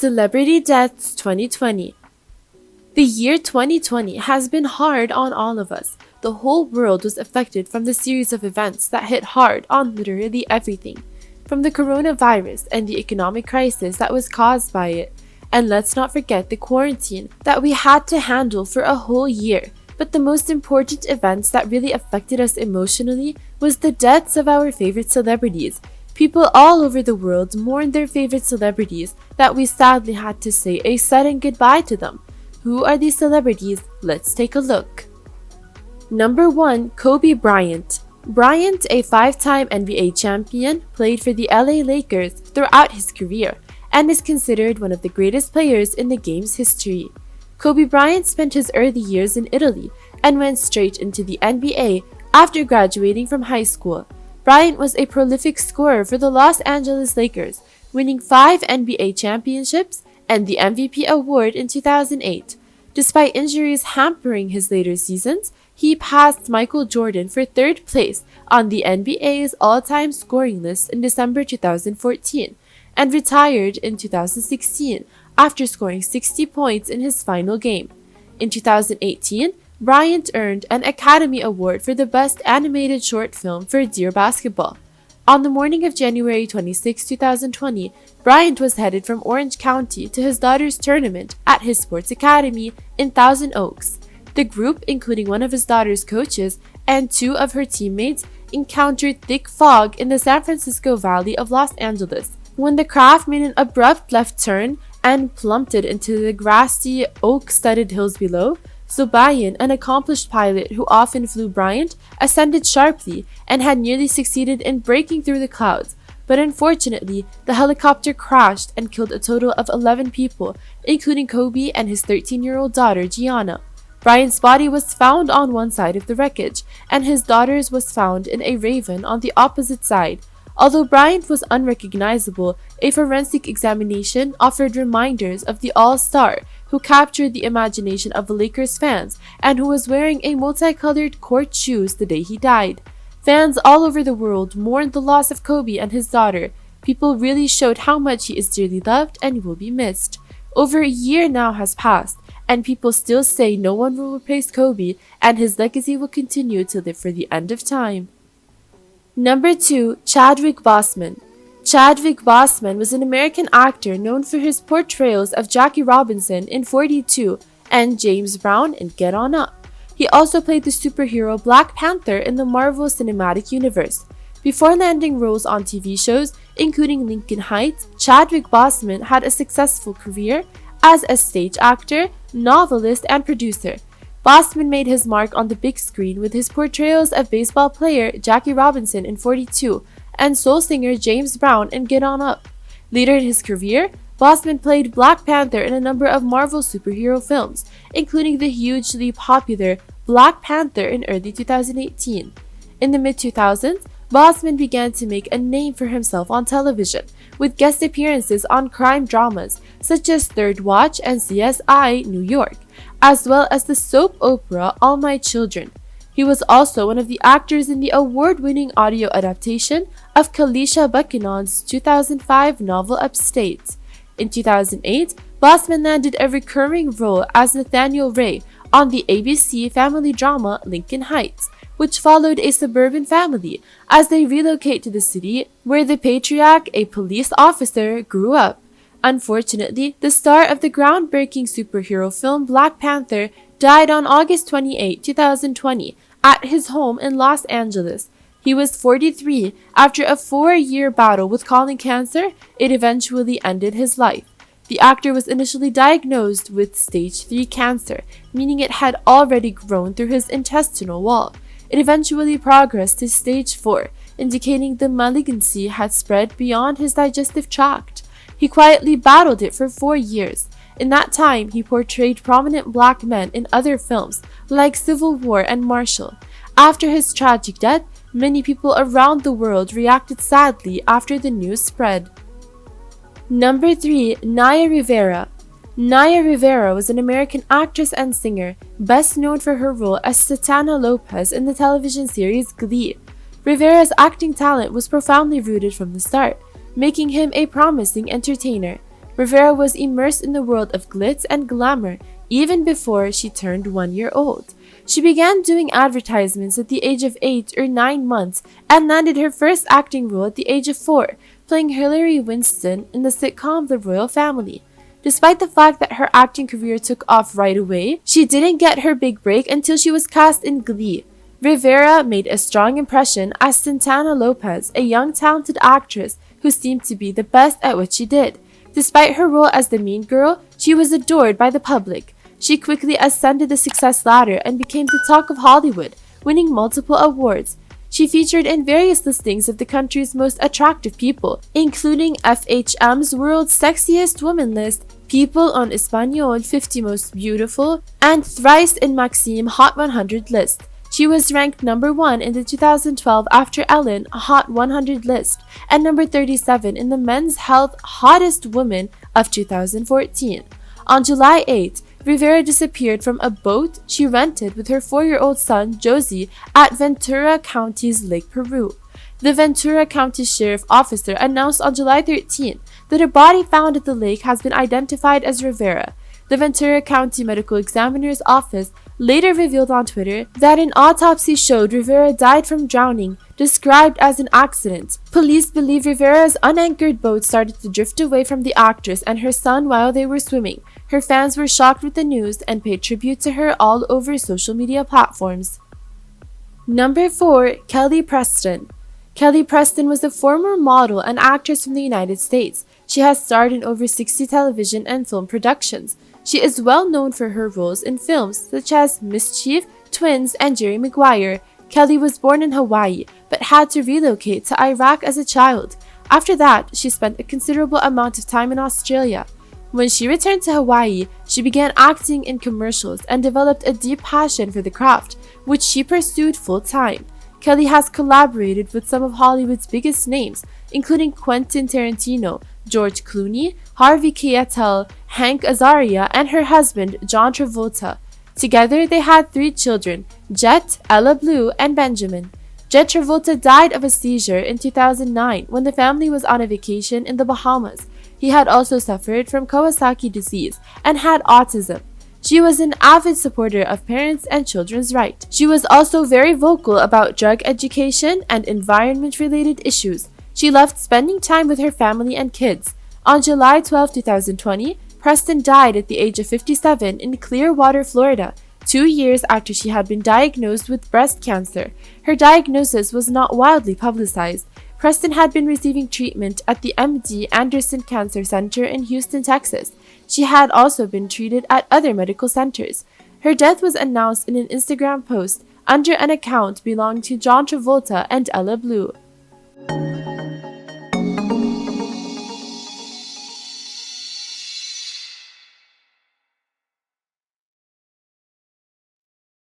Celebrity Deaths 2020. The year 2020 has been hard on all of us. The whole world was affected from the series of events that hit hard on literally everything, from the coronavirus and the economic crisis that was caused by it. And let's not forget the quarantine that we had to handle for a whole year. But the most important events that really affected us emotionally was the deaths of our favorite celebrities. People all over the world mourned their favorite celebrities that we sadly had to say a sudden goodbye to them. Who are these celebrities? Let's take a look. Number 1. Kobe Bryant. Bryant, a 5-time NBA champion, played for the LA Lakers throughout his career and is considered one of the greatest players in the game's history. Kobe Bryant spent his early years in Italy and went straight into the NBA after graduating from high school. Bryant was a prolific scorer for the Los Angeles Lakers, winning 5 NBA championships and the MVP award in 2008. Despite injuries hampering his later seasons, he passed Michael Jordan for 3rd place on the NBA's all-time scoring list in December 2014 and retired in 2016 after scoring 60 points in his final game. In 2018, Bryant earned an Academy Award for the Best Animated Short Film for Dear Basketball. On the morning of January 26, 2020, Bryant was headed from Orange County to his daughter's tournament at his sports academy in Thousand Oaks. The group, including one of his daughter's coaches and 2 of her teammates, encountered thick fog in the San Francisco Valley of Los Angeles when the craft made an abrupt left turn and plummeted into the grassy, oak-studded hills below. Zobayan, an accomplished pilot who often flew Bryant, ascended sharply and had nearly succeeded in breaking through the clouds, but unfortunately, the helicopter crashed and killed a total of 11 people, including Kobe and his 13-year-old daughter, Gianna. Bryant's body was found on one side of the wreckage, and his daughter's was found in a Raven on the opposite side. Although Bryant was unrecognizable, a forensic examination offered reminders of the all-star who captured the imagination of the Lakers fans and who was wearing a multicolored court shoes the day he died. Fans all over the world mourned the loss of Kobe and his daughter. People really showed how much he is dearly loved and will be missed. Over a year now has passed, and people still say no one will replace Kobe and his legacy will continue to live for the end of time. Number 2. Chadwick Boseman. Chadwick Boseman was an American actor known for his portrayals of Jackie Robinson in 42 and James Brown in Get On Up. He also played the superhero Black Panther in the Marvel Cinematic Universe. Before landing roles on TV shows, including Lincoln Heights, Chadwick Boseman had a successful career as a stage actor, novelist, and producer. Boseman made his mark on the big screen with his portrayals of baseball player Jackie Robinson in 42 and soul singer James Brown in Get On Up. Later in his career, Boseman played Black Panther in a number of Marvel superhero films, including the hugely popular Black Panther in early 2018. In the mid-2000s, Boseman began to make a name for himself on television, with guest appearances on crime dramas such as Third Watch and CSI New York, as well as the soap opera All My Children. He was also one of the actors in the award-winning audio adaptation of Kalisha Buchanan's 2005 novel Upstate. In 2008, Boseman landed a recurring role as Nathaniel Ray on the ABC family drama Lincoln Heights, which followed a suburban family as they relocate to the city where the patriarch, a police officer, grew up. Unfortunately, the star of the groundbreaking superhero film Black Panther died on August 28, 2020, at his home in Los Angeles. He was 43. After a 4-year battle with colon cancer, it eventually ended his life. The actor was initially diagnosed with stage 3 cancer, meaning it had already grown through his intestinal wall. It eventually progressed to stage 4, indicating the malignancy had spread beyond his digestive tract. He quietly battled it for 4 years. In that time, he portrayed prominent black men in other films like Civil War and Marshall. After his tragic death, many people around the world reacted sadly after the news spread. Number 3. Naya Rivera. Naya Rivera was an American actress and singer, best known for her role as Satana Lopez in the television series Glee. Rivera's acting talent was profoundly rooted from the start, making him a promising entertainer. Rivera was immersed in the world of glitz and glamour even before she turned 1 year old. She began doing advertisements at the age of 8 or 9 months and landed her first acting role at the age of 4, playing Hilary Winston in the sitcom The Royal Family. Despite the fact that her acting career took off right away, she didn't get her big break until she was cast in Glee. Rivera made a strong impression as Santana Lopez, a young talented actress who seemed to be the best at what she did. Despite her role as the mean girl, she was adored by the public. She quickly ascended the success ladder and became the talk of Hollywood, winning multiple awards. She featured in various listings of the country's most attractive people, including FHM's World's Sexiest Woman list, People on Espanol 50 Most Beautiful, and thrice in Maxim Hot 100 list. She was ranked number 1 in the 2012 After Ellen Hot 100 list and number 37 in the Men's Health Hottest Woman of 2014. On July 8, Rivera disappeared from a boat she rented with her 4-year-old son, Josie, at Ventura County's Lake Peru. The Ventura County Sheriff Officer announced on July 13 that a body found at the lake has been identified as Rivera. The Ventura County Medical Examiner's Office later revealed on Twitter that an autopsy showed Rivera died from drowning, described as an accident. Police believe Rivera's unanchored boat started to drift away from the actress and her son while they were swimming. Her fans were shocked with the news and paid tribute to her all over social media platforms. Number 4. Kelly Preston. Kelly Preston was a former model and actress from the United States. She has starred in over 60 television and film productions. She is well known for her roles in films such as Mischief, Twins, and Jerry Maguire. Kelly was born in Hawaii, but had to relocate to Iraq as a child. After that, she spent a considerable amount of time in Australia. When she returned to Hawaii, she began acting in commercials and developed a deep passion for the craft, which she pursued full-time. Kelly has collaborated with some of Hollywood's biggest names, including Quentin Tarantino, George Clooney, Harvey Keitel, Hank Azaria, and her husband, John Travolta. Together, they had 3 children, Jet, Ella Blue, and Benjamin. Jet Travolta died of a seizure in 2009 when the family was on a vacation in the Bahamas. He had also suffered from Kawasaki disease and had autism. She was an avid supporter of parents' and children's rights. She was also very vocal about drug education and environment-related issues. She loved spending time with her family and kids. On July 12, 2020, Preston died at the age of 57 in Clearwater, Florida, 2 years after she had been diagnosed with breast cancer. Her diagnosis was not widely publicized. Preston had been receiving treatment at the MD Anderson Cancer Center in Houston, Texas. She had also been treated at other medical centers. Her death was announced in an Instagram post under an account belonging to John Travolta and Ella Blue.